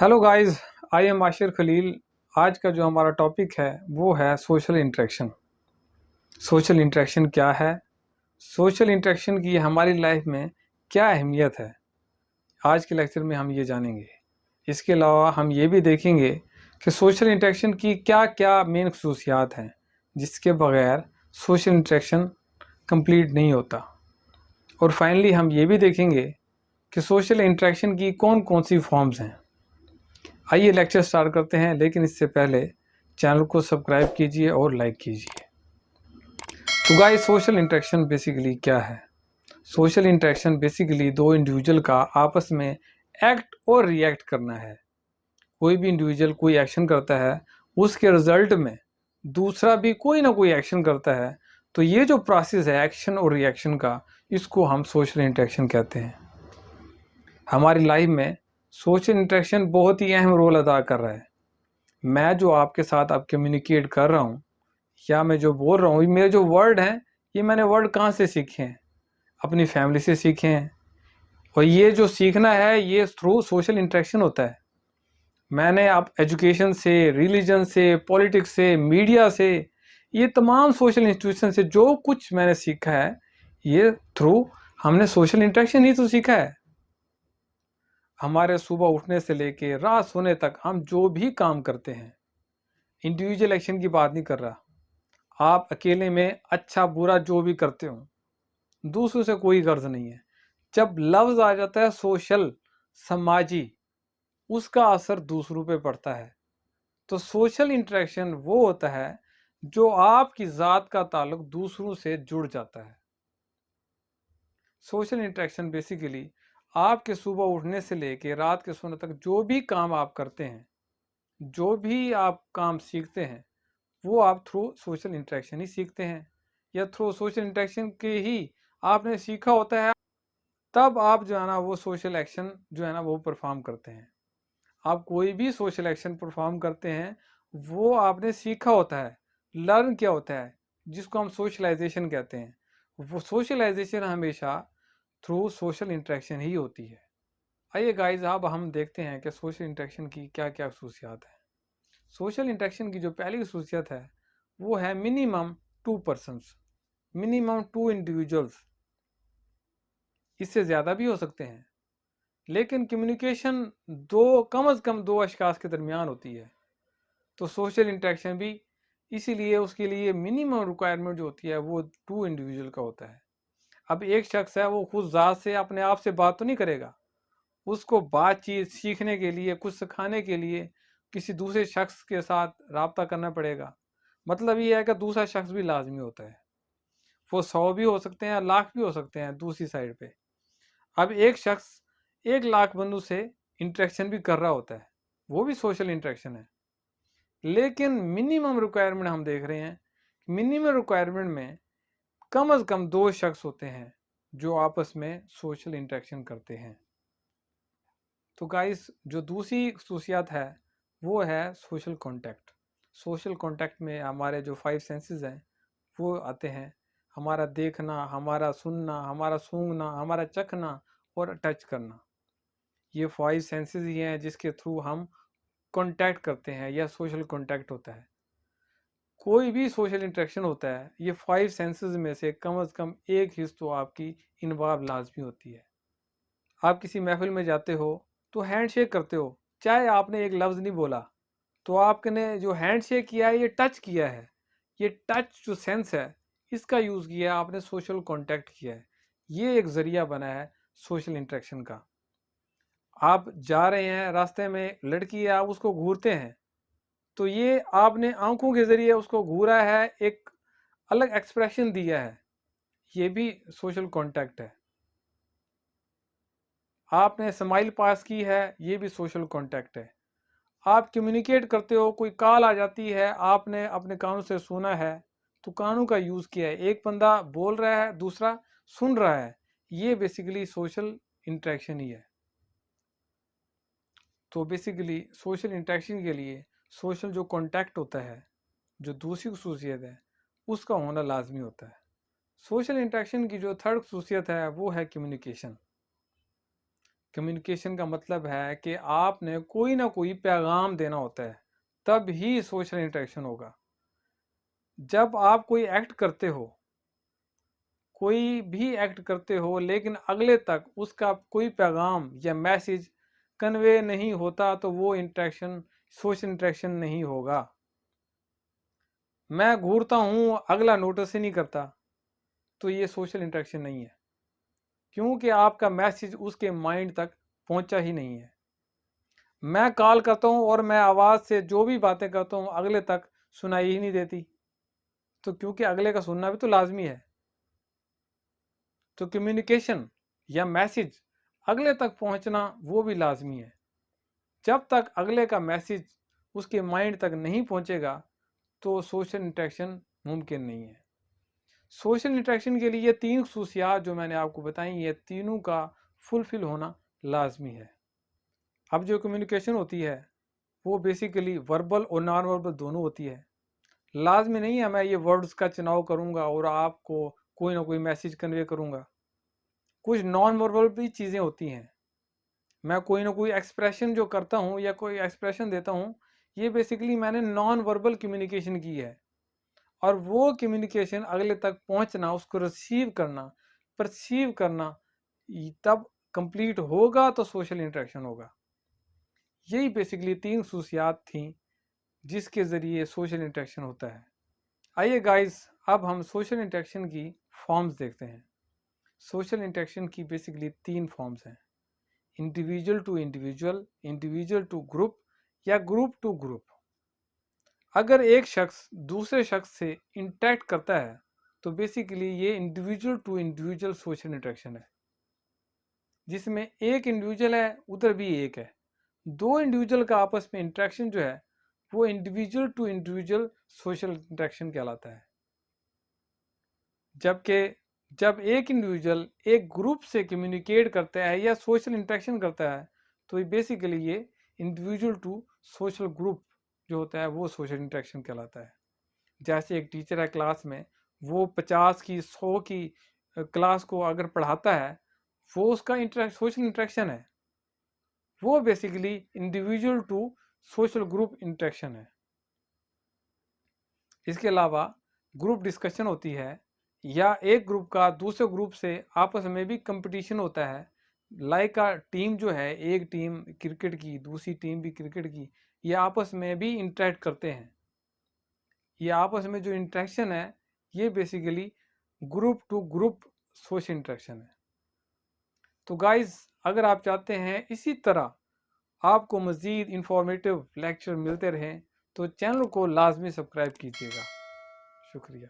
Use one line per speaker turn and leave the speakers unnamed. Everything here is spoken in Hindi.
Hello guys, I am Ashir Khalil. आज का जो हमारा टॉपिक है वो है सोशल इंटरेक्शन। सोशल इंटरेक्शन क्या है? सोशल इंटरेक्शन की हमारी लाइफ में क्या अहमियत है? आज के लेक्चर में हम ये जानेंगे। इसके अलावा हम ये भी देखेंगे कि सोशल इंटरेक्शन की क्या क्या मेन खसूसियात हैं जिसके बगैर सोशल इंटरेक्शन कंप्लीट नहीं होता। और फाइनली हम ये भी देखेंगे कि सोशल इंटरेक्शन की कौन कौन सी फॉर्म्स हैं। आइए लेक्चर स्टार्ट करते हैं, लेकिन इससे पहले चैनल को सब्सक्राइब कीजिए और लाइक कीजिए। तो गाइस, सोशल इंटरेक्शन बेसिकली क्या है? सोशल इंटरेक्शन बेसिकली दो इंडिविजुअल का आपस में एक्ट और रिएक्ट करना है। कोई भी इंडिविजुअल कोई एक्शन करता है, उसके रिजल्ट में दूसरा भी कोई ना कोई एक्शन करता है, तो ये जो प्रोसेस है एक्शन और रिएक्शन का, इसको हम सोशल इंटरेक्शन कहते हैं। हमारी लाइफ में सोशल इंटरेक्शन बहुत ही अहम रोल अदा कर रहा है। मैं जो आपके साथ अब कम्युनिकेट कर रहा हूँ या मैं जो बोल रहा हूँ, मेरे जो वर्ड हैं, ये मैंने वर्ड कहाँ से सीखे हैं? अपनी फैमिली से सीखे हैं। और ये जो सीखना है ये थ्रू सोशल इंटरेक्शन होता है। मैंने आप एजुकेशन से, रिलीजन से, पॉलिटिक्स से, मीडिया से, ये तमाम सोशल इंस्टीट्यूशन से जो कुछ मैंने सीखा है, ये थ्रू हमने सोशल इंटरेक्शन ही तो सीखा है। हमारे सुबह उठने से लेके रात सोने तक हम जो भी काम करते हैं, इंडिविजुअल एक्शन की बात नहीं कर रहा, आप अकेले में अच्छा बुरा जो भी करते हो, दूसरों से कोई गर्ज नहीं है। जब लफ्ज आ जाता है सोशल, समाजी, उसका असर दूसरों पे पड़ता है। तो सोशल इंटरेक्शन वो होता है जो आपकी ज़ात का ताल्लुक दूसरों से जुड़ जाता है। सोशल इंटरेक्शन बेसिकली आपके सुबह उठने से लेके रात के सोने तक जो भी काम आप करते हैं, जो भी आप काम सीखते हैं, वो आप थ्रू सोशल इंटरेक्शन ही सीखते हैं, या थ्रू सोशल इंटरेक्शन के ही आपने सीखा होता है। तब आप जो है ना वो सोशल एक्शन जो है ना वो परफॉर्म करते हैं। आप कोई भी सोशल एक्शन परफॉर्म करते हैं, वो आपने सीखा होता है, लर्न किया होता है, जिसको हम सोशलाइजेशन कहते हैं। वो सोशलाइजेशन हमेशा थ्रू सोशल इंटरेक्शन ही होती है। आइए गाइज, अब हम देखते हैं कि सोशल इंटरेक्शन की क्या क्या खसूसियात है। सोशल इंटरेक्शन की जो पहली खसूसियत है वो है मिनिमम 2 पर्सन्स, मिनिमम 2 इंडिविजुअल्स। इससे ज़्यादा भी हो सकते हैं, लेकिन कम्युनिकेशन कम अज़ कम दो अशखास के दरमियान होती है। तो सोशल इंटरेक्शन भी इसीलिए उसके लिए मिनिमम रिक्वायरमेंट जो होती है वो 2 इंडिविजुअल का होता है। अब एक शख्स है, वो खुद ज़ात से अपने आप से बात तो नहीं करेगा, उसको बातचीत सीखने के लिए, कुछ सिखाने के लिए किसी दूसरे शख्स के साथ रब्ता करना पड़ेगा। मतलब ये है कि दूसरा शख्स भी लाजमी होता है। वो 100 भी हो सकते हैं, लाख भी हो सकते हैं दूसरी साइड पे। अब एक शख्स 1 लाख बंदों से इंटरेक्शन भी कर रहा होता है, वो भी सोशल इंटरेक्शन है। लेकिन मिनिमम रिक्वायरमेंट हम देख रहे हैं, मिनिमम रिक्वायरमेंट में कम अज़ कम 2 शख्स होते हैं जो आपस में सोशल इंटरेक्शन करते हैं। तो गाइस, जो दूसरी खसूसियात है वो है सोशल कांटेक्ट। सोशल कांटेक्ट में हमारे जो 5 सेंसेस हैं वो आते हैं। हमारा देखना, हमारा सुनना, हमारा सूंघना, हमारा चखना और टच करना। ये 5 सेंसेस ही हैं जिसके थ्रू हम कांटेक्ट करते हैं या सोशल कांटेक्ट होता है। कोई भी सोशल इंटरेक्शन होता है, ये 5 सेंसेस में से कम से कम एक हिस्सा तो आपकी इन्वॉल्व लाजमी होती है। आप किसी महफिल में जाते हो तो हैंड शेक करते हो, चाहे आपने एक लफ्ज़ नहीं बोला, तो आपने जो हैंड शेक किया है ये टच किया है। ये टच जो सेंस है, इसका यूज़ किया है, आपने सोशल कांटेक्ट किया है। ये एक ज़रिया बना है सोशल इंटरेक्शन का। आप जा रहे हैं रास्ते में, लड़की है, आप उसको घूरते हैं, तो ये आपने आंखों के ज़रिए उसको घूरा है, एक अलग एक्सप्रेशन दिया है, ये भी सोशल कांटेक्ट है। आपने स्माइल पास की है, ये भी सोशल कांटेक्ट है। आप कम्युनिकेट करते हो, कोई कॉल आ जाती है, आपने अपने कानों से सुना है, तो कानों का यूज़ किया है। एक बंदा बोल रहा है, दूसरा सुन रहा है, ये बेसिकली सोशल इंटरेक्शन ही है। तो बेसिकली सोशल इंटरेक्शन के लिए सोशल जो कांटेक्ट होता है, जो दूसरी खसूसियत है, उसका होना लाजमी होता है। सोशल इंटरेक्शन की जो थर्ड खसूसियत है वो है कम्युनिकेशन। कम्युनिकेशन का मतलब है कि आपने कोई ना कोई पैगाम देना होता है, तब ही सोशल इंटरेक्शन होगा। जब आप कोई एक्ट करते हो, कोई भी एक्ट करते हो, लेकिन अगले तक उसका कोई पैगाम या मैसेज कन्वे नहीं होता, तो वो इंटरेक्शन सोशल इंटरेक्शन नहीं होगा। मैं घूरता हूँ, अगला नोटिस ही नहीं करता, तो ये सोशल इंटरेक्शन नहीं है, क्योंकि आपका मैसेज उसके माइंड तक पहुंचा ही नहीं है। मैं कॉल करता हूँ और मैं आवाज़ से जो भी बातें करता हूँ अगले तक सुनाई ही नहीं देती, तो क्योंकि अगले का सुनना भी तो लाजमी है। तो कम्युनिकेशन या मैसेज अगले तक पहुंचना वो भी लाजमी है। जब तक अगले का मैसेज उसके माइंड तक नहीं पहुंचेगा, तो सोशल इंटरेक्शन मुमकिन नहीं है। सोशल इंटरेक्शन के लिए 3 खसूसियात जो मैंने आपको बताई, ये तीनों का फुलफिल होना लाजमी है। अब जो कम्युनिकेशन होती है वो बेसिकली वर्बल और नॉन वर्बल दोनों होती है। लाजमी नहीं है मैं ये वर्ड्स का चुनाव करूंगा और आपको कोई ना कोई मैसेज कन्वे करूंगा। कुछ नॉन वर्बल भी चीज़ें होती हैं। मैं कोई ना कोई एक्सप्रेशन जो करता हूँ या कोई एक्सप्रेशन देता हूँ, ये बेसिकली मैंने नॉन वर्बल कम्युनिकेशन की है। और वो कम्युनिकेशन अगले तक पहुंचना, उसको रिसीव करना, परसीव करना, तब कंप्लीट होगा तो सोशल इंटरेक्शन होगा। यही बेसिकली 3 खसूसियात थी जिसके ज़रिए सोशल इंटरेक्शन होता है। आइए गाइस, अब हम सोशल इंटरेक्शन की फॉर्म्स देखते हैं। सोशल इंटरेक्शन की बेसिकली 3 फॉर्म्स हैं: individual to individual, individual to group या ग्रुप टू ग्रुप। अगर एक शख्स दूसरे शख्स से इंटरेक्ट करता है तो बेसिकली ये individual to individual social interaction है, जिसमें एक इंडिविजुअल है उधर भी एक है। दो इंडिविजुअल का आपस में इंटरेक्शन जो है वो individual to individual social interaction कहलाता है। जबकि जब एक इंडिविजुअल एक ग्रुप से कम्युनिकेट करता है या सोशल इंटरेक्शन करता है, तो ये बेसिकली ये इंडिविजुअल टू सोशल ग्रुप जो होता है वो सोशल इंटरेक्शन कहलाता है। जैसे एक टीचर है क्लास में, वो 50 की 100 की क्लास को अगर पढ़ाता है, वो उसका सोशल इंटरेक्शन है, वो basically individual to social group interaction है। इसके अलावा ग्रुप डिस्कशन होती है, या एक ग्रुप का दूसरे ग्रुप से आपस में भी कंपटीशन होता है। लाइक का टीम जो है, एक टीम क्रिकेट की, दूसरी टीम भी क्रिकेट की, ये आपस में भी इंटरेक्ट करते हैं। ये आपस में जो इंटरेक्शन है ये basically group to group social interaction है। तो गाइज, अगर आप चाहते हैं इसी तरह आपको मज़ीद इंफॉर्मेटिव लेक्चर मिलते रहें, तो चैनल को लाजमी सब्सक्राइब कीजिएगा। शुक्रिया।